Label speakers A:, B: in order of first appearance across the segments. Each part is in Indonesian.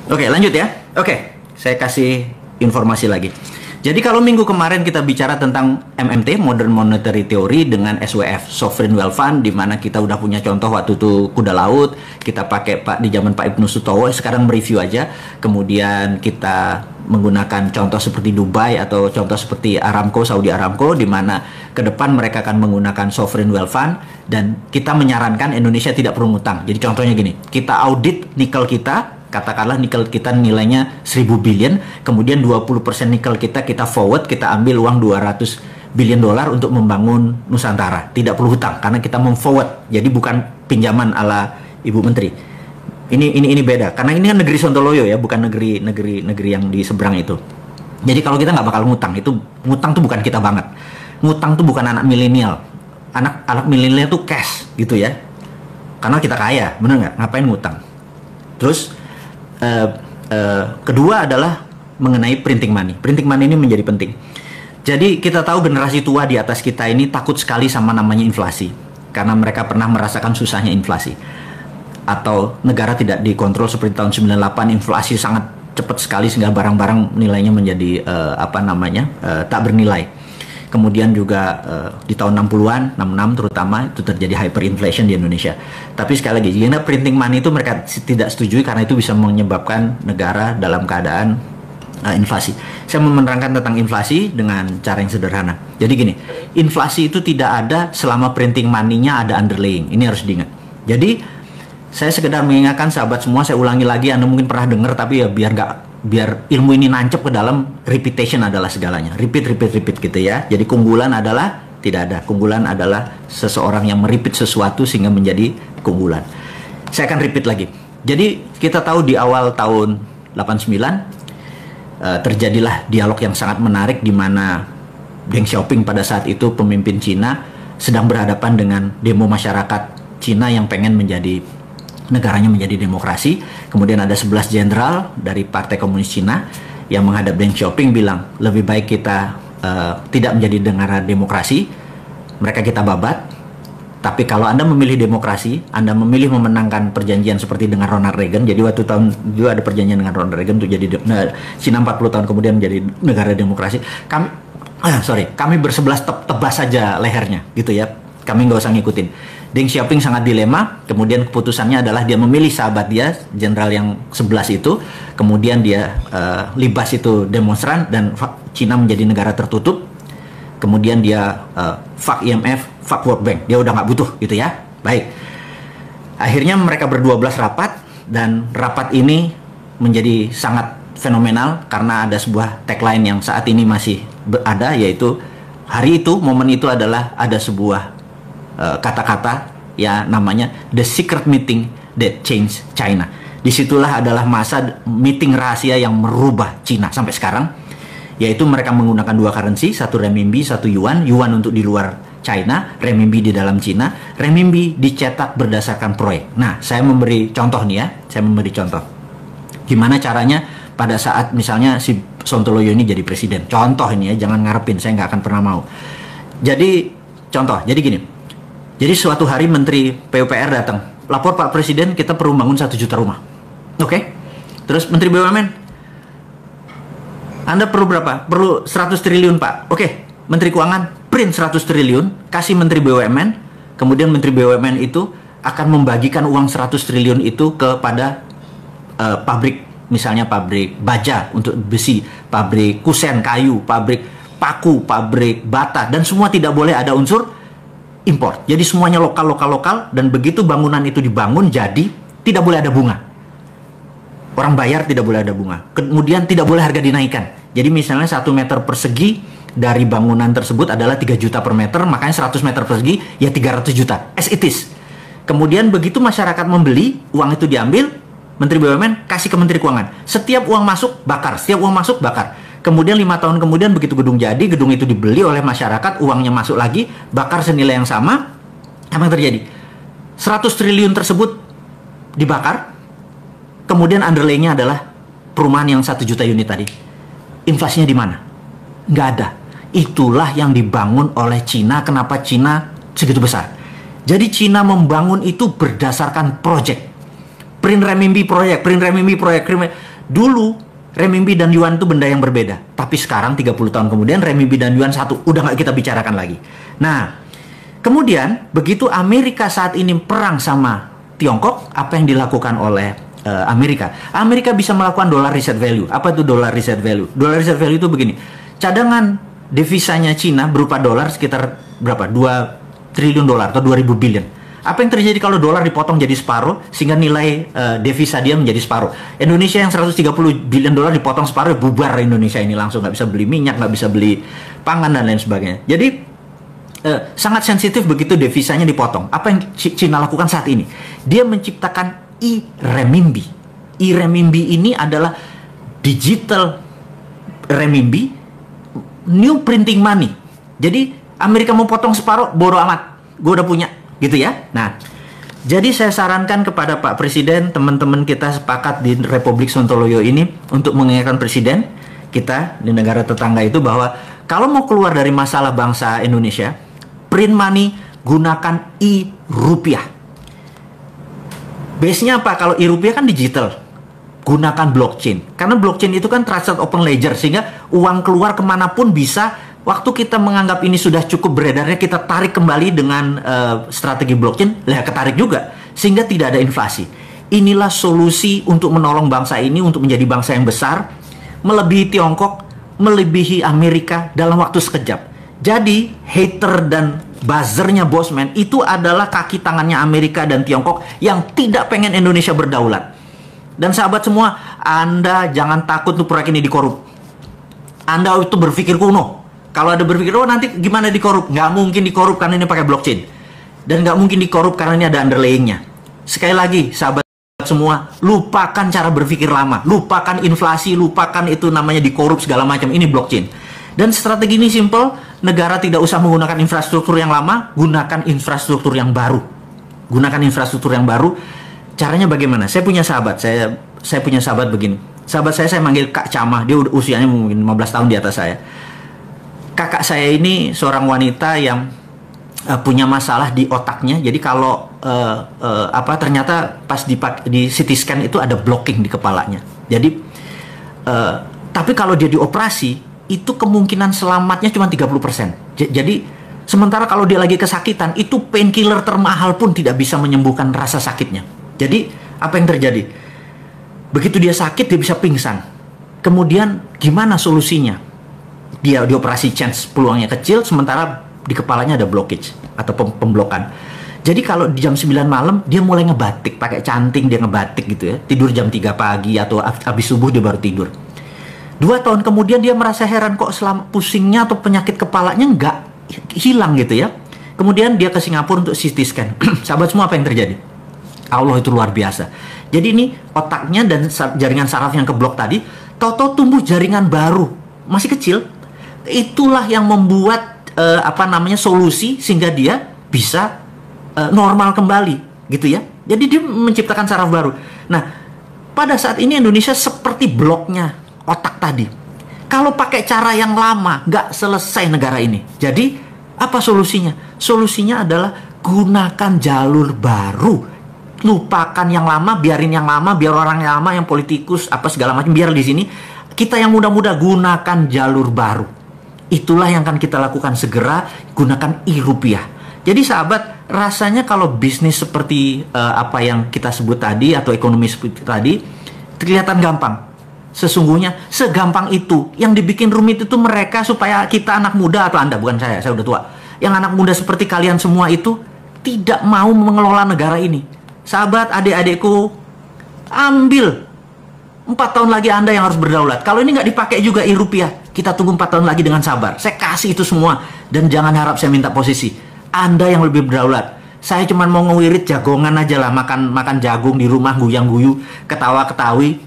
A: Oke, lanjut ya. Oke, saya kasih informasi lagi. Jadi kalau minggu kemarin kita bicara tentang MMT, Modern Monetary Theory, dengan SWF, Sovereign Wealth Fund, di mana kita udah punya contoh waktu itu kuda laut, kita pakai di zaman Pak Ibnu Sutowo, sekarang mereview aja. Kemudian kita menggunakan contoh seperti Dubai atau contoh seperti Aramco, Saudi Aramco, di mana ke depan mereka akan menggunakan Sovereign Wealth Fund, dan kita menyarankan Indonesia tidak perlu ngutang. Jadi contohnya gini, kita audit nikel kita, katakanlah nikel kita nilainya 1000 billion, kemudian 20% nikel kita forward, kita ambil uang 200 billion dolar untuk membangun Nusantara. Tidak perlu hutang karena kita memforward. Jadi bukan pinjaman ala Ibu Menteri. Ini beda karena ini kan negeri Sontoloyo ya, bukan negeri yang di seberang itu. Jadi kalau kita nggak bakal ngutang, ngutang tuh bukan kita banget. Ngutang tuh bukan anak milenial. Anak milenial tuh cash gitu ya. Karena kita kaya, bener nggak? Ngapain ngutang? Terus kedua adalah mengenai printing money. Printing money ini menjadi penting. Jadi kita tahu generasi tua di atas kita ini takut sekali sama namanya inflasi, karena mereka pernah merasakan susahnya inflasi. Atau negara tidak dikontrol seperti tahun 98, inflasi sangat cepat sekali sehingga barang-barang nilainya menjadi tak bernilai. Kemudian juga di tahun 60-an, 66 terutama, itu terjadi hyperinflation di Indonesia. Tapi sekali lagi, jika printing money itu mereka tidak setujui karena itu bisa menyebabkan negara dalam keadaan inflasi. Saya mau menerangkan tentang inflasi dengan cara yang sederhana. Jadi gini, inflasi itu tidak ada selama printing money-nya ada underlying. Ini harus diingat. Jadi saya sekedar mengingatkan sahabat semua, saya ulangi lagi, Anda mungkin pernah dengar, tapi ya biar ilmu ini nancep ke dalam, repetition adalah segalanya. Repeat gitu ya. Jadi keunggulan adalah tidak ada. Keunggulan adalah seseorang yang merepeat sesuatu sehingga menjadi keunggulan. Saya akan repeat lagi. Jadi kita tahu di awal tahun 89 terjadilah dialog yang sangat menarik di mana Deng Xiaoping pada saat itu pemimpin Cina sedang berhadapan dengan demo masyarakat Cina yang pengen negaranya menjadi demokrasi. Kemudian ada 11 jenderal dari Partai Komunis Cina yang menghadap Deng Xiaoping bilang, lebih baik kita tidak menjadi negara demokrasi, mereka kita babat. Tapi kalau Anda memilih demokrasi, Anda memilih memenangkan perjanjian seperti dengan Ronald Reagan. Jadi waktu tahun juga ada perjanjian dengan Ronald Reagan untuk jadi Cina 40 tahun kemudian menjadi negara demokrasi. Kami bersebelas tebas saja lehernya gitu ya. Kami nggak usah ngikutin. Deng Xiaoping sangat dilema, kemudian keputusannya adalah dia memilih sahabat dia, jenderal yang 11 itu, kemudian dia libas itu demonstran dan Cina menjadi negara tertutup. Kemudian dia fuck IMF, fuck World Bank, dia udah nggak butuh gitu ya. Baik, akhirnya mereka berdua-belas rapat, dan rapat ini menjadi sangat fenomenal karena ada sebuah tagline yang saat ini masih ada, yaitu hari itu, momen itu adalah ada sebuah kata-kata ya, namanya the secret meeting that changed China. Disitulah adalah masa meeting rahasia yang merubah Cina sampai sekarang, yaitu mereka menggunakan dua currency, satu renminbi, satu yuan. Yuan untuk di luar China, renminbi di dalam Cina. Renminbi dicetak berdasarkan proyek. Nah, saya memberi contoh nih ya, saya memberi contoh gimana caranya pada saat misalnya si Sontoloyo ini jadi presiden. Contoh ini ya, jangan ngarepin, saya nggak akan pernah mau. Jadi contoh, jadi gini. Jadi suatu hari Menteri PUPR datang, lapor Pak Presiden, kita perlu bangun 1 juta rumah. Oke? Terus Menteri BUMN, Anda perlu berapa? Perlu 100 triliun Pak. Oke, Menteri Keuangan, print 100 triliun, kasih Menteri BUMN, kemudian Menteri BUMN itu akan membagikan uang 100 triliun itu kepada pabrik, misalnya pabrik baja untuk besi, pabrik kusen kayu, pabrik paku, pabrik bata, dan semua tidak boleh ada unsur impor. Jadi semuanya lokal, dan begitu bangunan itu dibangun jadi tidak boleh ada bunga. Orang bayar tidak boleh ada bunga. Kemudian tidak boleh harga dinaikkan. Jadi misalnya 1 meter persegi dari bangunan tersebut adalah 3 juta per meter, makanya 100 meter persegi ya 300 juta. As it is. Kemudian begitu masyarakat membeli, uang itu diambil, Menteri BUMN kasih ke Menteri Keuangan. Setiap uang masuk bakar, setiap uang masuk bakar. Kemudian 5 tahun kemudian begitu gedung jadi, gedung itu dibeli oleh masyarakat, uangnya masuk lagi, bakar senilai yang sama. Apa yang terjadi? 100 triliun tersebut dibakar, kemudian underlying-nya adalah perumahan yang 1 juta unit tadi. Inflasinya di mana? Nggak ada. Itulah yang dibangun oleh Cina. Kenapa Cina segitu besar? Jadi Cina membangun itu berdasarkan project. Print renminbi proyek. Dulu renminbi dan yuan itu benda yang berbeda, tapi sekarang 30 tahun kemudian renminbi dan yuan satu, udah nggak kita bicarakan lagi. Nah, kemudian begitu Amerika saat ini perang sama Tiongkok, apa yang dilakukan oleh Amerika? Amerika bisa melakukan dollar reserve value. Apa itu dollar reserve value? Dollar reserve value itu begini, cadangan devisanya Cina berupa dolar sekitar berapa? 2 triliun dolar atau 2000 billion. Apa yang terjadi kalau dolar dipotong jadi separuh sehingga nilai devisa dia menjadi separuh? Indonesia yang 130 billion dolar dipotong separuh, bubar Indonesia ini langsung, nggak bisa beli minyak, nggak bisa beli pangan dan lain sebagainya. Jadi sangat sensitif begitu devisanya dipotong. Apa yang Cina lakukan saat ini? Dia menciptakan e-renminbi. E-renminbi ini adalah digital renminbi, new printing money. Jadi Amerika mau potong separuh, bodo amat, gue udah punya, gitu ya. Nah, jadi saya sarankan kepada Pak Presiden, teman-teman kita sepakat di Republik Sontoloyo ini untuk mengingatkan Presiden kita di negara tetangga itu bahwa kalau mau keluar dari masalah bangsa Indonesia, print money, gunakan e-rupiah. Base-nya apa? Kalau e-rupiah kan digital, gunakan blockchain. Karena blockchain itu kan trusted open ledger, sehingga uang keluar kemanapun bisa. Waktu kita menganggap ini sudah cukup beredarnya, kita tarik kembali dengan strategi blockchain, ketarik juga, sehingga tidak ada inflasi. Inilah solusi untuk menolong bangsa ini untuk menjadi bangsa yang besar, melebihi Tiongkok, melebihi Amerika dalam waktu sekejap. Jadi hater dan buzzernya Bosman itu adalah kaki tangannya Amerika dan Tiongkok yang tidak pengen Indonesia berdaulat. Dan sahabat semua, Anda jangan takut tuh proyek ini dikorup. Anda itu berpikir kuno. Kalau ada berpikir, oh nanti gimana dikorup? Nggak mungkin dikorup karena ini pakai blockchain. Dan nggak mungkin dikorup karena ini ada underlayingnya. Sekali lagi, sahabat semua, lupakan cara berpikir lama. Lupakan inflasi, lupakan itu namanya dikorup segala macam. Ini blockchain. Dan strategi ini simple, negara tidak usah menggunakan infrastruktur yang lama, gunakan infrastruktur yang baru. Gunakan infrastruktur yang baru. Caranya bagaimana? Saya punya sahabat, saya punya sahabat begini. Sahabat saya manggil Kak Camah, dia usianya mungkin 15 tahun di atas saya. Kakak saya ini seorang wanita yang punya masalah di otaknya. Jadi kalau ternyata pas di CT scan itu ada blocking di kepalanya. Jadi tapi kalau dia dioperasi itu kemungkinan selamatnya cuma 30%. Jadi sementara kalau dia lagi kesakitan, itu painkiller termahal pun tidak bisa menyembuhkan rasa sakitnya. Jadi apa yang terjadi? Begitu dia sakit, dia bisa pingsan. Kemudian gimana solusinya? Dia dioperasi, chance peluangnya kecil, sementara di kepalanya ada blockage atau pemblokan. Jadi kalau di jam 9 malam dia mulai ngebatik, pakai canting dia ngebatik gitu ya. Tidur jam 3 pagi atau habis subuh dia baru tidur. 2 tahun kemudian dia merasa heran kok selama pusingnya atau penyakit kepalanya nggak hilang gitu ya. Kemudian dia ke Singapura untuk CT scan. Sahabat semua, apa yang terjadi? Allah itu luar biasa. Jadi ini otaknya dan jaringan saraf yang keblok tadi, tahu-tahu tumbuh jaringan baru, masih kecil. Itulah yang membuat solusi sehingga dia bisa normal kembali gitu ya. Jadi dia menciptakan saraf baru. Nah, pada saat ini Indonesia seperti bloknya otak tadi. Kalau pakai cara yang lama, nggak selesai negara ini. Jadi, apa solusinya? Solusinya adalah gunakan jalur baru. Lupakan yang lama, biarin yang lama, biar orang yang lama, yang politikus, apa segala macam, biar di sini. Kita yang muda-muda gunakan jalur baru. Itulah yang akan kita lakukan segera, gunakan e-rupiah. Jadi sahabat, rasanya kalau bisnis seperti apa yang kita sebut tadi, atau ekonomi seperti tadi, kelihatan gampang. Sesungguhnya segampang itu. Yang dibikin rumit itu mereka, supaya kita anak muda, atau Anda, bukan saya udah tua, yang anak muda seperti kalian semua itu tidak mau mengelola negara ini. Sahabat, adik-adikku, ambil 4 tahun lagi Anda yang harus berdaulat. Kalau ini nggak dipakai juga e-rupiah, kita tunggu 4 tahun lagi dengan sabar. Saya kasih itu semua, dan jangan harap saya minta posisi. Anda yang lebih berdaulat. Saya cuma mau ngewirit jagongan aja lah, makan jagung di rumah, guyang-guyu, ketawa-ketawi.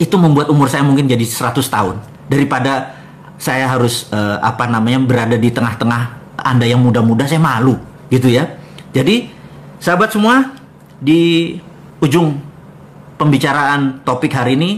A: Itu membuat umur saya mungkin jadi 100 tahun. Daripada saya harus berada di tengah-tengah Anda yang muda-muda, saya malu gitu ya. Jadi sahabat semua, di ujung pembicaraan topik hari ini,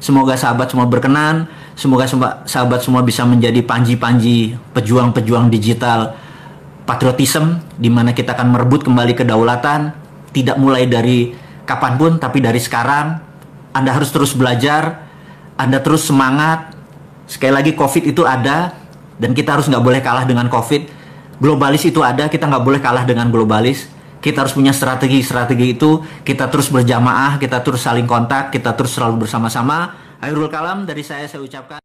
A: semoga sahabat semua berkenan. Semoga sahabat semua bisa menjadi panji-panji pejuang-pejuang digital patriotism, di mana kita akan merebut kembali kedaulatan, tidak mulai dari kapanpun, tapi dari sekarang. Anda harus terus belajar, Anda terus semangat. Sekali lagi, COVID itu ada, dan kita harus nggak boleh kalah dengan COVID. Globalis itu ada, kita nggak boleh kalah dengan globalis. Kita harus punya strategi itu, kita terus berjamaah, kita terus saling kontak, kita terus selalu bersama-sama. Akhirul kalam dari saya ucapkan.